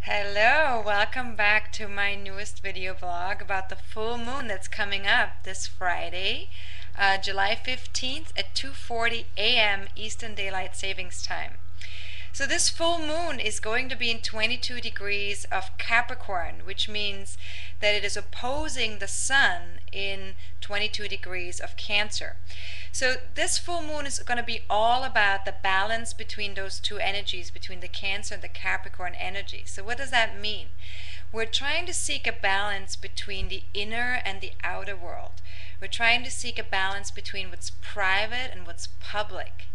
Hello, welcome back to my newest video blog about the full moon that's coming up this Friday, July 15th at 2:40 a.m. Eastern Daylight Savings Time. So this full moon is going to be in 22 degrees of Capricorn, which means that it is opposing the sun in 22 degrees of Cancer. So this full moon is going to be all about the balance between those two energies, between the Cancer and the Capricorn energy. So what does that mean? We're trying to seek a balance between the inner and the outer world. We're trying to seek a balance between what's private and what's public.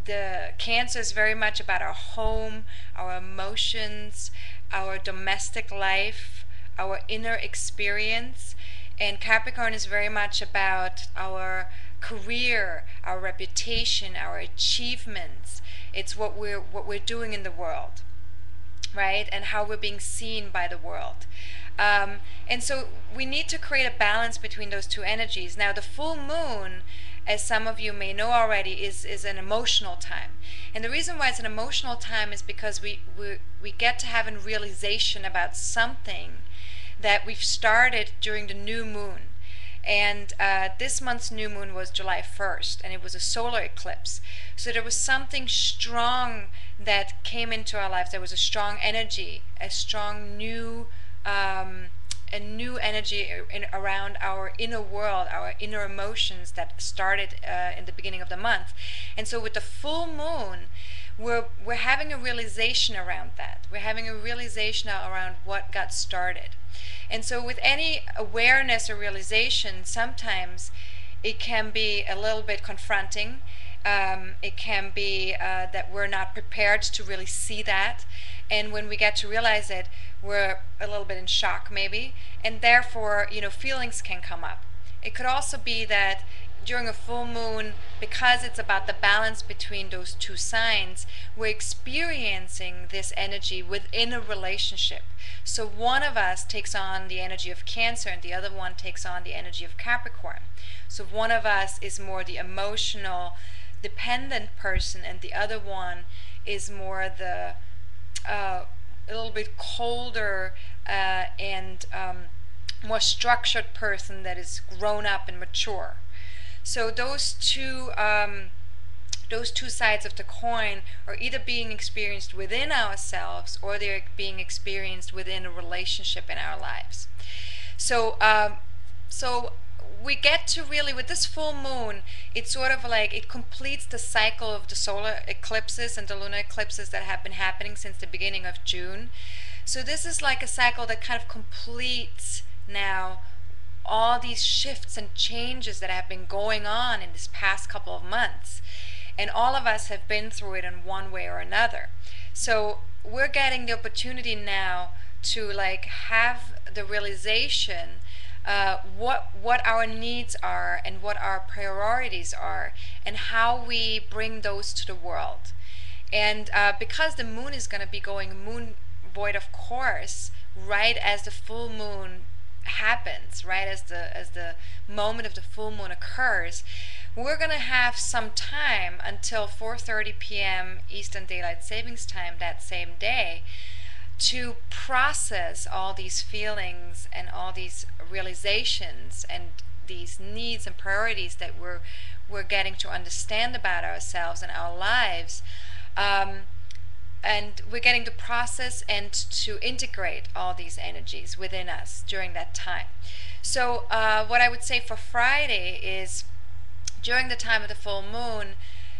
The Cancer is very much about our home, our emotions, our domestic life, our inner experience, and Capricorn is very much about our career, our reputation, our achievements. It's what we're doing in the world, right? And how we're being seen by the world. And so we need to create a balance between those two energies. Now, the full moon, as some of you may know already, is an emotional time. And the reason why it's an emotional time is because we get to have a realization about something that we've started during the new moon. And this month's new moon was July 1st, and it was a solar eclipse. So there was something strong that came into our lives. There was a strong energy, a strong new energy around our inner world, our inner emotions that started in the beginning of the month. And so with the full moon, we're having a realization around that. We're having a realization around what got started. And so with any awareness or realization, sometimes it can be a little bit confronting. It can be that we're not prepared to really see that. And when we get to realize it, we're a little bit in shock maybe. And therefore, feelings can come up. It could also be that during a full moon, because it's about the balance between those two signs, we're experiencing this energy within a relationship. So one of us takes on the energy of Cancer and the other one takes on the energy of Capricorn. So one of us is more the emotional, dependent person, and the other one is more the a little bit colder and more structured person that is grown up and mature. So those two sides of the coin are either being experienced within ourselves or they're being experienced within a relationship in our lives. So we get to really, with this full moon, it's sort of like it completes the cycle of the solar eclipses and the lunar eclipses that have been happening since the beginning of June. So this is like a cycle that kind of completes now all these shifts and changes that have been going on in this past couple of months. And all of us have been through it in one way or another. So we're getting the opportunity now to have the realization what our needs are and what our priorities are and how we bring those to the world. And because the moon is going to be going moon void, of course, right as the full moon happens, right as the moment of the full moon occurs, we're going to have some time until 4:30 p.m. Eastern Daylight Savings Time that same day to process all these feelings and all these realizations and these needs and priorities that we're getting to understand about ourselves and our lives. And we're getting to process and to integrate all these energies within us during that time. So what I would say for Friday is, during the time of the full moon,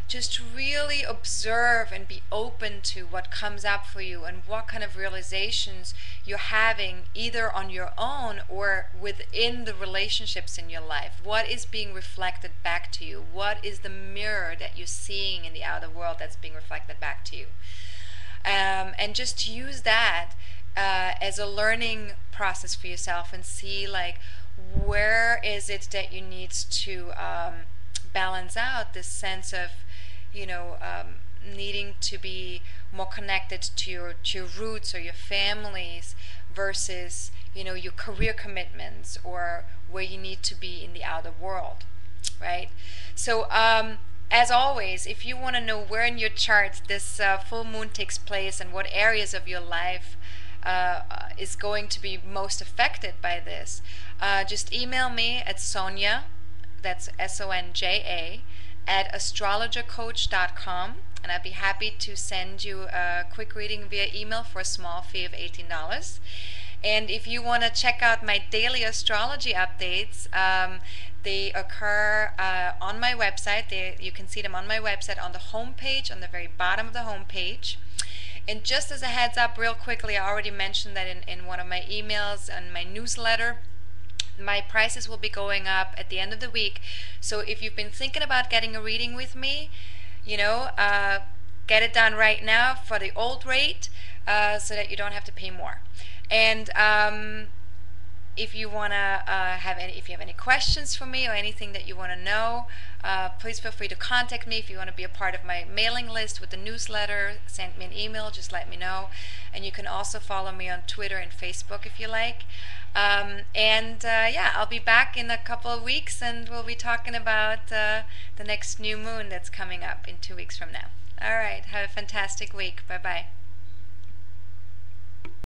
just really observe and be open to what comes up for you and what kind of realizations you're having, either on your own or within the relationships in your life. What is being reflected back to you? What is the mirror that you're seeing in the outer world that's being reflected back to you? And just use that as a learning process for yourself and see where is it that you need to balance out this sense of needing to be more connected to your roots or your families versus your career commitments or where you need to be in the outer world, right? So As always, if you want to know where in your chart this full moon takes place and what areas of your life is going to be most affected by this, just email me at Sonja, that's Sonja, at astrologercoach.com, and I'd be happy to send you a quick reading via email for a small fee of $18. And if you want to check out my daily astrology updates, they occur on my website. You can see them on my website on the home page, on the very bottom of the home page. And just as a heads up, real quickly, I already mentioned that in one of my emails and my newsletter, my prices will be going up at the end of the week. So if you've been thinking about getting a reading with me, you know, get it done right now for the old rate, so that you don't have to pay more. And if you wanna if you have any questions for me or anything that you want to know, please feel free to contact me. If you want to be a part of my mailing list with the newsletter, send me an email, just let me know. And you can also follow me on Twitter and Facebook if you like. Yeah, I'll be back in a couple of weeks, and we'll be talking about the next new moon that's coming up in 2 weeks from now. All right, have a fantastic week. Bye bye.